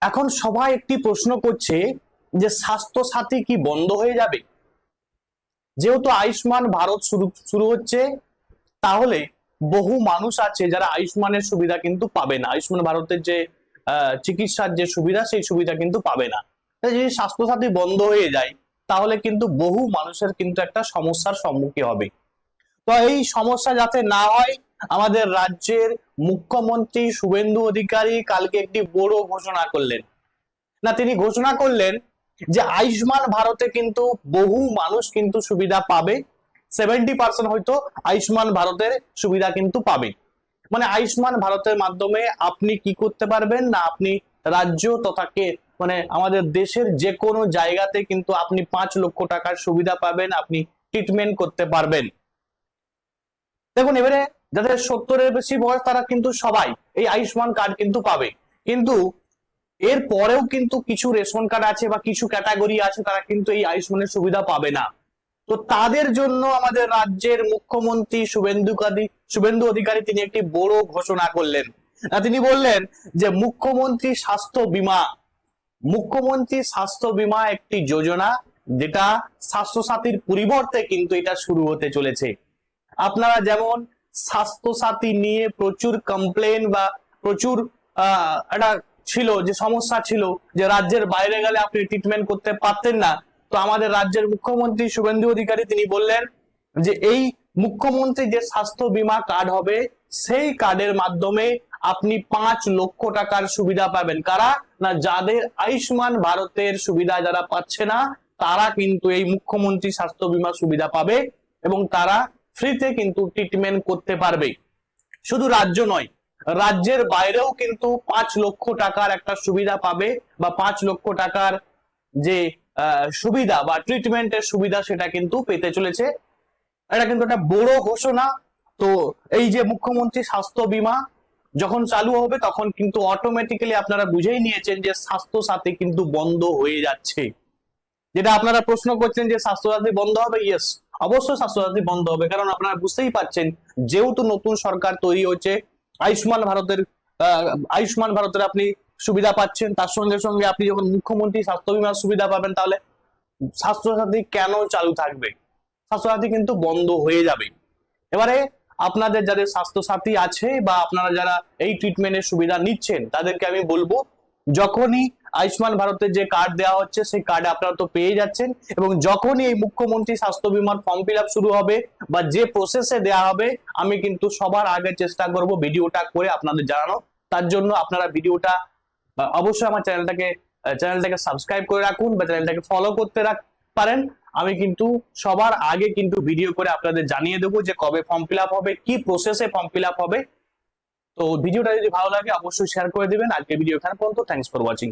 এখন সবাই একটি প্রশ্ন করছে যে স্বাস্থ্য সাথী কি বন্ধ হয়ে যাবে? যেহেতু আয়ুষ্মান ভারত শুরু হচ্ছে, তাহলে বহু মানুষ আছে যারা আয়ুষ্মানের সুবিধা কিন্তু পাবে না। আয়ুষ্মান ভারতের যে চিকিৎসার যে সুবিধা, সেই সুবিধা কিন্তু পাবে না। যদি স্বাস্থ্য সাথী বন্ধ হয়ে যায়, তাহলে কিন্তু বহু মানুষের কিন্তু একটা সমস্যার সম্মুখীন হবে। তো এই সমস্যা যাতে না হয়, আমাদের রাজ্যের মুখ্যমন্ত্রী শুভেন্দু অধিকারী কালকে একটি বড় ঘোষণা করলেন। তিনি ঘোষণা করলেন যে আয়ুষ্মান ভারতে কিন্তু বহু মানুষ কিন্তু সুবিধা পাবে। 70% হয়তো আয়ুষ্মান ভারতের সুবিধা কিন্তু পাবে। মানে আয়ুষ্মান ভারতের মাধ্যমে আপনি কি করতে পারবেন না, আপনি রাজ্য তথা মানে আমাদের দেশের যে কোনো জায়গাতে কিন্তু আপনি 5 লক্ষ টাকার সুবিধা পাবেন, আপনি ট্রিটমেন্ট করতে পারবেন। দেখুন, এবারে যাদের 70-এর বেশি বয়স তারা কিন্তু সবাই এই আয়ুষ্মান কার্ড কিন্তু পাবে। কিন্তু এর পরেও কিন্তু কিছু রেশন কার্ড আছে বা কিছু ক্যাটাগরি আছে, তারা কিন্তু এই আয়ুষ্মানের সুবিধা পাবে না। তো তাদের জন্য আমাদের রাজ্যের মুখ্যমন্ত্রী শুভেন্দু অধিকারী তিনি একটি বড় ঘোষণা করলেন। তিনি বললেন যে মুখ্যমন্ত্রী স্বাস্থ্য বীমা একটি যোজনা, যেটা স্বাস্থ্য সাথীর পরিবর্তে কিন্তু এটা শুরু হতে চলেছে। আপনারা যেমন স্বাস্থ্য সাথী নিয়ে প্রচুর কমপ্লেন বা প্রচুর একটা ছিল, যে সমস্যা ছিল যে রাজ্যের বাইরে গেলে আপনি ট্রিটমেন্ট করতে পারতেন না। তো আমাদের রাজ্যের মুখ্যমন্ত্রী শুভেন্দু অধিকারী তিনি বললেন যে এই মুখ্যমন্ত্রী যে স্বাস্থ্য বীমা কার্ড হবে, সেই কার্ডের মাধ্যমে আপনি 5 লক্ষ টাকার সুবিধা পাবেন। কারা? না, যাদের আয়ুষ্মান ভারতের সুবিধা যারা পাচ্ছে না, তারা কিন্তু এই মুখ্যমন্ত্রী স্বাস্থ্য বীমা সুবিধা পাবে এবং তারা ফ্রিতে কিন্তু ট্রিটমেন্ট করতে পারবে। শুধু রাজ্য নয়, রাজ্যের বাইরেও কিন্তু 5 লক্ষ টাকার একটা সুবিধা পাবে, বা 5 লক্ষ টাকার যে সুবিধা বা ট্রিটমেন্টের সুবিধা সেটা কিন্তু পেতে চলেছে। এটা কিন্তু একটা বড় ঘোষণা। তো এই যে মুখ্যমন্ত্রী স্বাস্থ্য বীমা যখন চালু হবে, তখন কিন্তু অটোমেটিক্যালি আপনারা বুঝেই নিয়েছেন যে স্বাস্থ্য সাথী কিন্তু বন্ধ হয়ে যাচ্ছে। যেটা আপনারা প্রশ্ন করছেন যে স্বাস্থ্যসাথী বন্ধ হবে, ইয়েস, অবশ্যই স্বাস্থ্যসাথী বন্ধ হবে। কারণ আপনারা বুঝতেই পারছেন, যেহেতু নতুন সরকার তৈরি হচ্ছে, আয়ুষ্মান ভারতের আপনি সুবিধা পাচ্ছেন, তার সঙ্গে সঙ্গে আপনি যখন মুখ্যমন্ত্রী স্বাস্থ্য বীমার সুবিধা পাবেন, তাহলে স্বাস্থ্যসাথী কেন চালু থাকবে? স্বাস্থ্যসাথী কিন্তু বন্ধ হয়ে যাবে। এবারে আপনাদের যাদের স্বাস্থ্যসাথী আছে বা আপনারা যারা এই ট্রিটমেন্টের সুবিধা নিচ্ছেন, তাদেরকে আমি বলবো, যখনই আয়ুষ্মান ভারতের যে কার্ড দেওয়া হচ্ছে, সেই কার্ড আপনারা তো পেয়ে যাচ্ছেন, এবং যখনই এই মুখ্যমন্ত্রী স্বাস্থ্য বীমার ফর্ম ফিল আপ শুরু হবে বা যে প্রসেসে দেওয়া হবে, আমি কিন্তু সবার আগে চেষ্টা করব ভিডিওটা করে আপনাদের জানানো। তার জন্য আপনারা ভিডিওটা অবশ্যই আমার চ্যানেলটাকে সাবস্ক্রাইব করে রাখুন বা চ্যানেলটাকে ফলো করতে পারেন। আমি কিন্তু সবার আগে কিন্তু ভিডিও করে আপনাদের জানিয়ে দেবো যে কবে ফর্ম ফিল আপ হবে, কি প্রসেসে ফর্ম ফিল আপ হবে। তো ভিডিওটা যদি ভালো লাগে অবশ্যই শেয়ার করে দিবেন। আজকে ভিডিও এখানে পর্যন্ত। Thanks for watching.